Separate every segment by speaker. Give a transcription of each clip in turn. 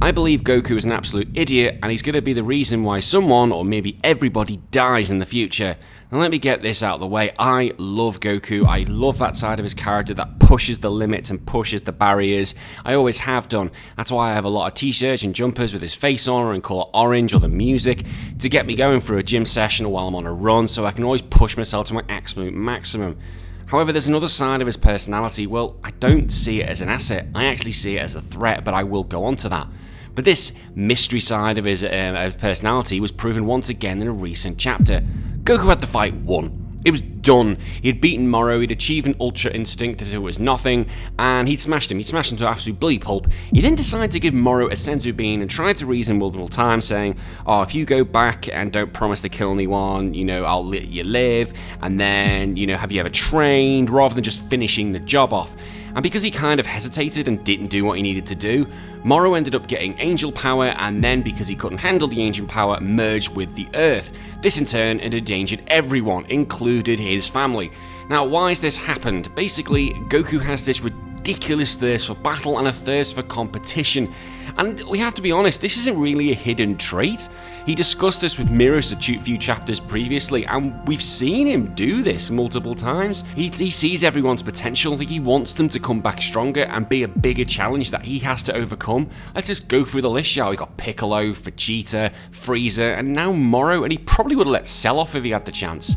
Speaker 1: I believe Goku is an absolute idiot, and he's going to be the reason why someone, or maybe everybody, dies in the future. Now let me get this out of the way. I love Goku. I love that side of his character that pushes the limits and pushes the barriers. I always have done. That's why I have a lot of t-shirts and jumpers with his face on or in colour orange, or the music to get me going through a gym session while I'm on a run, so I can always push myself to my absolute maximum. However, there's another side of his personality. Well, I don't see it as an asset. I actually see it as a threat, but I will go on to that. But this mystery side of his personality was proven once again in a recent chapter. Goku had the fight won. It was done. He had beaten Moro, he'd achieved an Ultra Instinct until it was nothing, and he'd smashed him. He'd smashed him to absolute bloody pulp. He then decided to give Moro a senzu bean and tried to reason multiple times, saying, oh, if you go back and don't promise to kill anyone, I'll let you live, and then, have you ever trained, rather than just finishing the job off. And because he kind of hesitated and didn't do what he needed to do, Moro ended up getting angel power, and then because he couldn't handle the angel power, merged with the Earth. This in turn had endangered everyone, included his family. Now, why has this happened? Basically, Goku has this ridiculous thirst for battle and a thirst for competition. And we have to be honest, this isn't really a hidden trait. He discussed this with Mirrors a few chapters previously, and we've seen him do this multiple times. He sees everyone's potential. He wants them to come back stronger and be a bigger challenge that he has to overcome. Let's just go through the list, shall we? Got Piccolo, Vegeta, Frieza, and now Moro, and he probably would have let Cell off if he had the chance.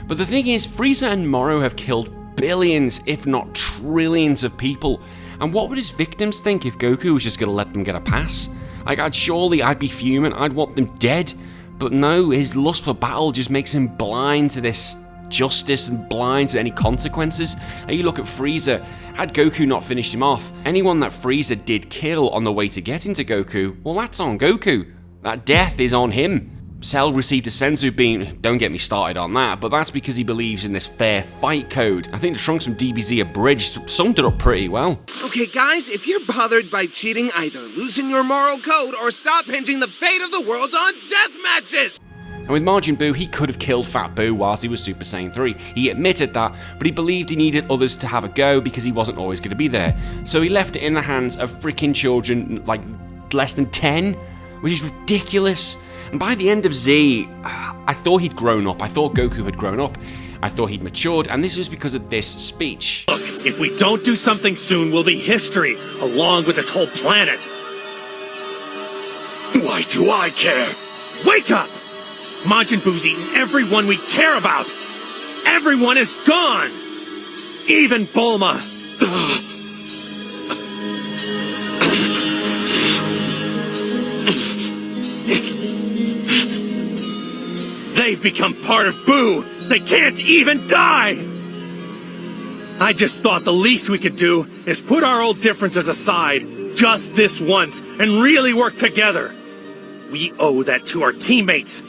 Speaker 1: But the thing is, Frieza and Moro have killed billions, if not trillions of people. And what would his victims think if Goku was just going to let them get a pass? I'd be fuming, I'd want them dead. But no, his lust for battle just makes him blind to this justice and blind to any consequences. And you look at Frieza, had Goku not finished him off, anyone that Frieza did kill on the way to getting to Goku, well, that's on Goku. That death is on him. Cell received a senzu bean, don't get me started on that, but that's because he believes in this fair fight code. I think the Trunks from DBZ Abridged summed it up pretty well.
Speaker 2: Okay guys, if you're bothered by cheating, either loosen your moral code or stop hinging the fate of the world on death matches!
Speaker 1: And with Majin Buu, he could have killed Fat Buu whilst he was Super Saiyan 3. He admitted that, but he believed he needed others to have a go because he wasn't always going to be there. So he left it in the hands of freaking children like less than 10, which is ridiculous. And by the end of Z, I thought he'd grown up. I thought Goku had grown up. I thought he'd matured, and this was because of this speech.
Speaker 3: Look, if we don't do something soon, we'll be history, along with this whole planet.
Speaker 4: Why do I care?
Speaker 3: Wake up! Majin Buu's eaten everyone we care about! Everyone is gone! Even Bulma! They've become part of Buu! They can't even die! I just thought the least we could do is put our old differences aside, just this once, and really work together. We owe that to our teammates,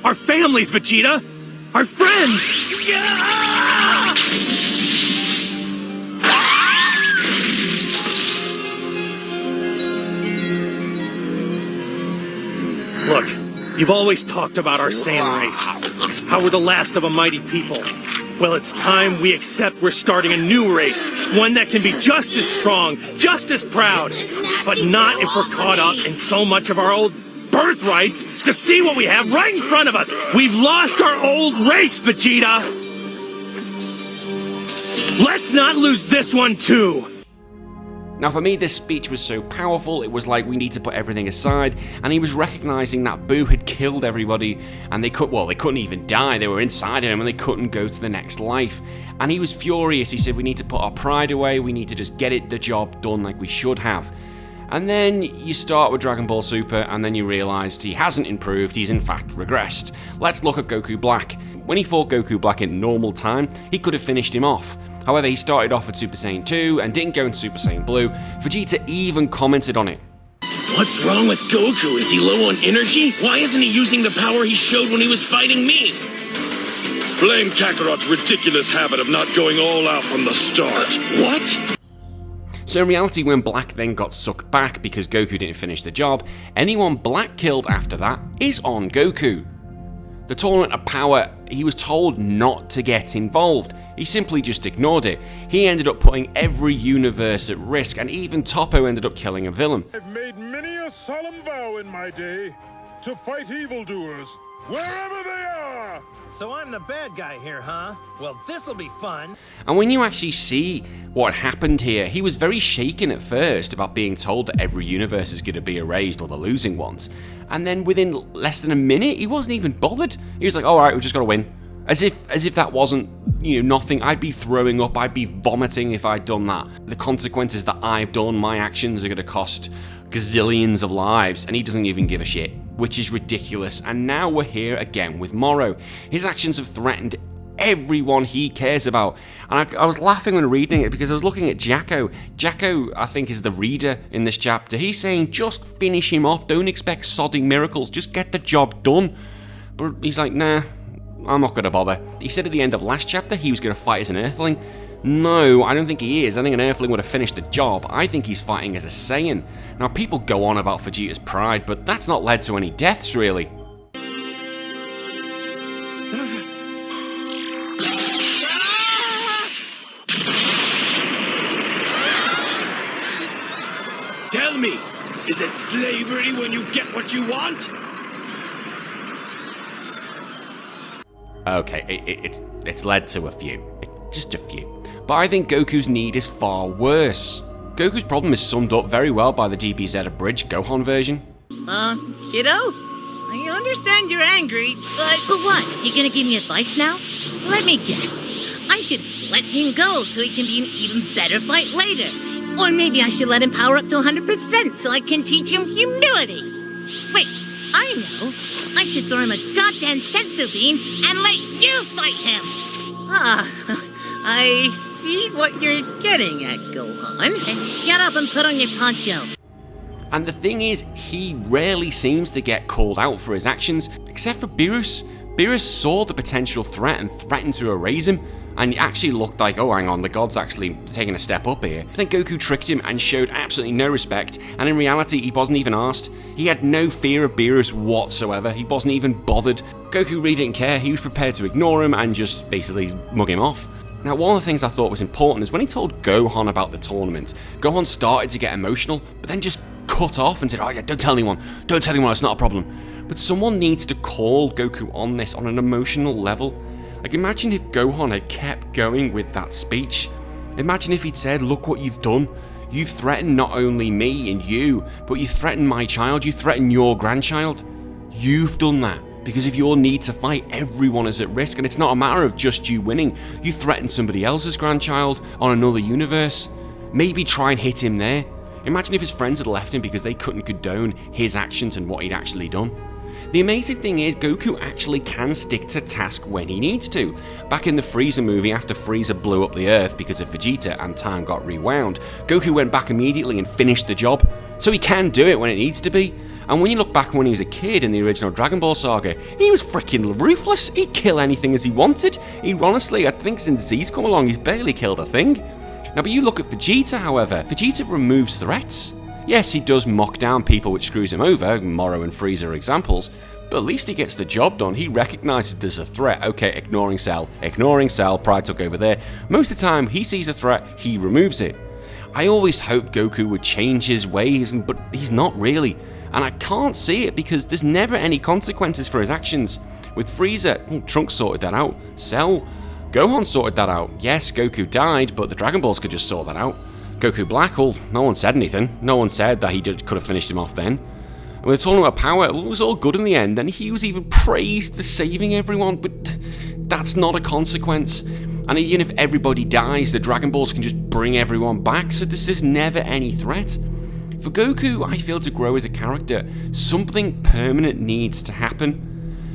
Speaker 3: our families, Vegeta, our friends! Yeah! Look, you've always talked about our Saiyan race, how we're the last of a mighty people. Well, it's time we accept we're starting a new race, one that can be just as strong, just as proud, but not if we're caught up in so much of our old birthrights to see what we have right in front of us. We've lost our old race, Vegeta! Let's not lose this one too!
Speaker 1: Now for me, this speech was so powerful, it was like we need to put everything aside, and he was recognizing that Buu had killed everybody, and they couldn't even die, they were inside of him, and they couldn't go to the next life. And he was furious. He said, we need to put our pride away, we need to just get the job done like we should have. And then you start with Dragon Ball Super, and then you realize he hasn't improved, he's in fact regressed. Let's look at Goku Black. When he fought Goku Black in normal time, he could have finished him off. However, he started off at Super Saiyan 2 and didn't go into Super Saiyan Blue. Vegeta even commented on it.
Speaker 4: What's wrong with Goku? Is he low on energy? Why isn't he using the power he showed when he was fighting me? Blame Kakarot's ridiculous habit of not going all out from the start. What?
Speaker 1: So in reality, when Black then got sucked back because Goku didn't finish the job, anyone Black killed after that is on Goku. The Tournament of Power, he was told not to get involved. He simply just ignored it. He ended up putting every universe at risk, and even Toppo ended up killing a villain.
Speaker 5: I've made many a solemn vow in my day to fight evildoers wherever they are.
Speaker 6: So I'm the bad guy here, huh? Well, this'll be fun.
Speaker 1: And when you actually see what happened here, he was very shaken at first about being told that every universe is going to be erased, or the losing ones. And then within less than a minute, he wasn't even bothered. He was like, all right, we've just got to win. As if that wasn't, nothing. I'd be throwing up, I'd be vomiting if I'd done that. The consequences that I've done, my actions are going to cost gazillions of lives, and he doesn't even give a shit, which is ridiculous. And now we're here again with Morrow. His actions have threatened everyone he cares about. And I was laughing when reading it because I was looking at Jacko. Jacko, I think, is the reader in this chapter. He's saying, just finish him off, don't expect sodding miracles, just get the job done. But he's like, nah, I'm not going to bother. He said at the end of last chapter he was going to fight as an Earthling. No, I don't think he is. I think an Earthling would have finished the job. I think he's fighting as a Saiyan. Now, people go on about Vegeta's pride, but that's not led to any deaths, really.
Speaker 4: Tell me, is it slavery when you get what you want?
Speaker 1: Okay, it's led to a few. Just a few. But I think Goku's need is far worse. Goku's problem is summed up very well by the DBZ abridged Gohan version.
Speaker 7: Kiddo? I understand you're angry, but...
Speaker 8: But what? You gonna give me advice now? Let me guess. I should let him go so he can be an even better fight later. Or maybe I should let him power up to 100% so I can teach him humility. Wait, I know. I should throw him a goddamn sensu bean and let you fight him!
Speaker 7: I see what you're getting at, Gohan.
Speaker 8: And shut up and put on your poncho.
Speaker 1: And the thing is, he rarely seems to get called out for his actions, except for Beerus. Beerus saw the potential threat and threatened to erase him, and it actually looked like, oh, hang on, the god's actually taking a step up here. But then Goku tricked him and showed absolutely no respect, and in reality, he wasn't even asked. He had no fear of Beerus whatsoever. He wasn't even bothered. Goku really didn't care. He was prepared to ignore him and just basically mug him off. Now, one of the things I thought was important is when he told Gohan about the tournament, Gohan started to get emotional, but then just cut off and said, oh yeah, don't tell anyone, it's not a problem. But someone needs to call Goku on this on an emotional level. Like, imagine if Gohan had kept going with that speech. Imagine if he'd said, look what you've done. You've threatened not only me and you, but you've threatened my child, you threatened your grandchild. You've done that. Because of your need to fight, everyone is at risk, and it's not a matter of just you winning. You threatened somebody else's grandchild on another universe. Maybe try and hit him there. Imagine if his friends had left him because they couldn't condone his actions and what he'd actually done. The amazing thing is, Goku actually can stick to task when he needs to. Back in the Frieza movie, after Frieza blew up the Earth because of Vegeta and time got rewound, Goku went back immediately and finished the job. So he can do it when it needs to be. And when you look back when he was a kid in the original Dragon Ball saga, he was freaking ruthless. He'd kill anything as he wanted. Honestly, I think since Z's come along, he's barely killed a thing. Now, but you look at Vegeta, however. Vegeta removes threats. Yes, he does mock down people which screws him over, Morrow and Frieza are examples, but at least he gets the job done. He recognises there's a threat. Okay, ignoring Cell, Pride took over there. Most of the time, he sees a threat, he removes it. I always hoped Goku would change his ways, but he's not really. And I can't see it because there's never any consequences for his actions. With Frieza, Trunks sorted that out. Cell, Gohan sorted that out. Yes, Goku died, but the Dragon Balls could just sort that out. Goku Black, well, no one said anything. No one said that he could have finished him off then. And we're talking about power, well, it was all good in the end, and he was even praised for saving everyone, but that's not a consequence. And even if everybody dies, the Dragon Balls can just bring everyone back, so this is never any threat. For Goku, I feel to grow as a character, something permanent needs to happen.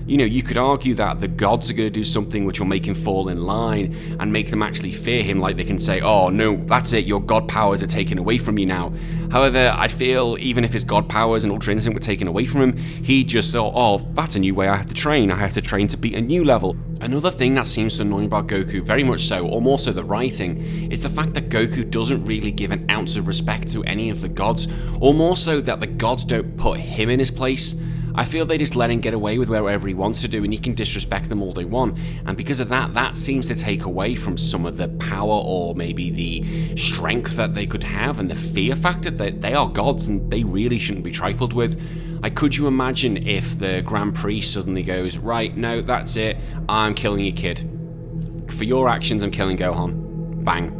Speaker 1: You could argue that the gods are going to do something which will make him fall in line and make them actually fear him, like they can say, oh no, that's it, your god powers are taken away from you now. However, I feel even if his god powers and Ultra Instinct were taken away from him, he just thought, oh, that's a new way I have to train. I have to train to beat a new level. Another thing that seems to annoy about Goku, very much so, or more so the writing, is the fact that Goku doesn't really give an ounce of respect to any of the gods, or more so that the gods don't put him in his place. I feel they just let him get away with whatever he wants to do, and he can disrespect them all they want. And because of that, that seems to take away from some of the power or maybe the strength that they could have, and the fear factor that they are gods and they really shouldn't be trifled with. Like, could you imagine if the Grand Priest suddenly goes, right, no, that's it, I'm killing your kid. For your actions, I'm killing Gohan. Bang.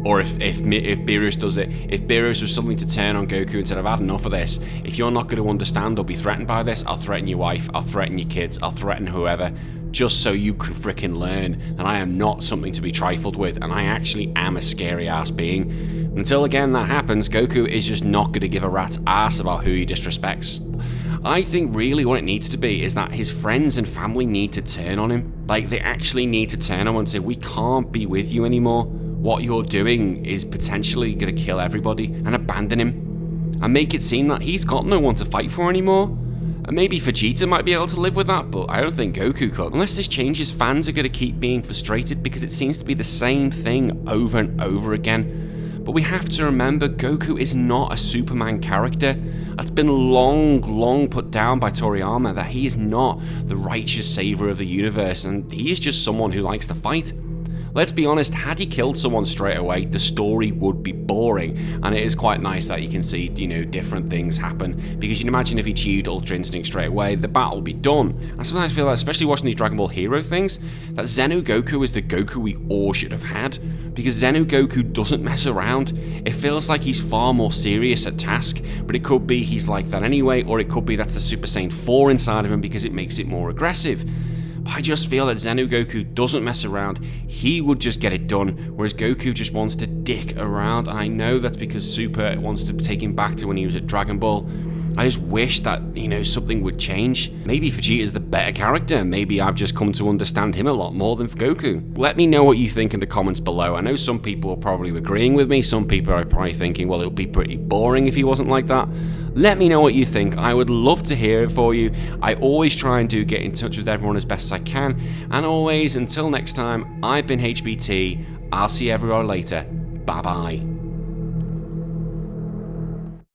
Speaker 1: Or if Beerus does it, if Beerus was suddenly to turn on Goku and said, I've had enough of this, if you're not going to understand or be threatened by this, I'll threaten your wife, I'll threaten your kids, I'll threaten whoever, just so you can frickin' learn that I am not something to be trifled with, and I actually am a scary ass being. Until again that happens, Goku is just not going to give a rat's ass about who he disrespects. I think really what it needs to be is that his friends and family need to turn on him. Like, they actually need to turn on him and say, we can't be with you anymore. What you're doing is potentially going to kill everybody, and abandon him. And make it seem that he's got no one to fight for anymore. And maybe Vegeta might be able to live with that, but I don't think Goku could. Unless this changes, fans are going to keep being frustrated because it seems to be the same thing over and over again. But we have to remember, Goku is not a Superman character. That's been long put down by Toriyama, that he is not the righteous savior of the universe, and he is just someone who likes to fight. Let's be honest, had he killed someone straight away, the story would be boring, and it is quite nice that you can see, different things happen, because you can imagine if he achieved Ultra Instinct straight away, the battle would be done. I sometimes feel like, especially watching these Dragon Ball Hero things, that Zenu Goku is the Goku we all should have had, because Zenu Goku doesn't mess around. It feels like he's far more serious at task, but it could be he's like that anyway, or it could be that's the Super Saiyan 4 inside of him because it makes it more aggressive. I just feel that Zenu Goku doesn't mess around. He would just get it done, whereas Goku just wants to dick around. And I know that's because Super wants to take him back to when he was at Dragon Ball. I just wish that, something would change. Maybe Vegeta's the better character. Maybe I've just come to understand him a lot more than Goku. Let me know what you think in the comments below. I know some people are probably agreeing with me. Some people are probably thinking, well, it would be pretty boring if he wasn't like that. Let me know what you think. I would love to hear it for you. I always try and get in touch with everyone as best as I can. And always, until next time, I've been HBT. I'll see everyone later. Bye-bye.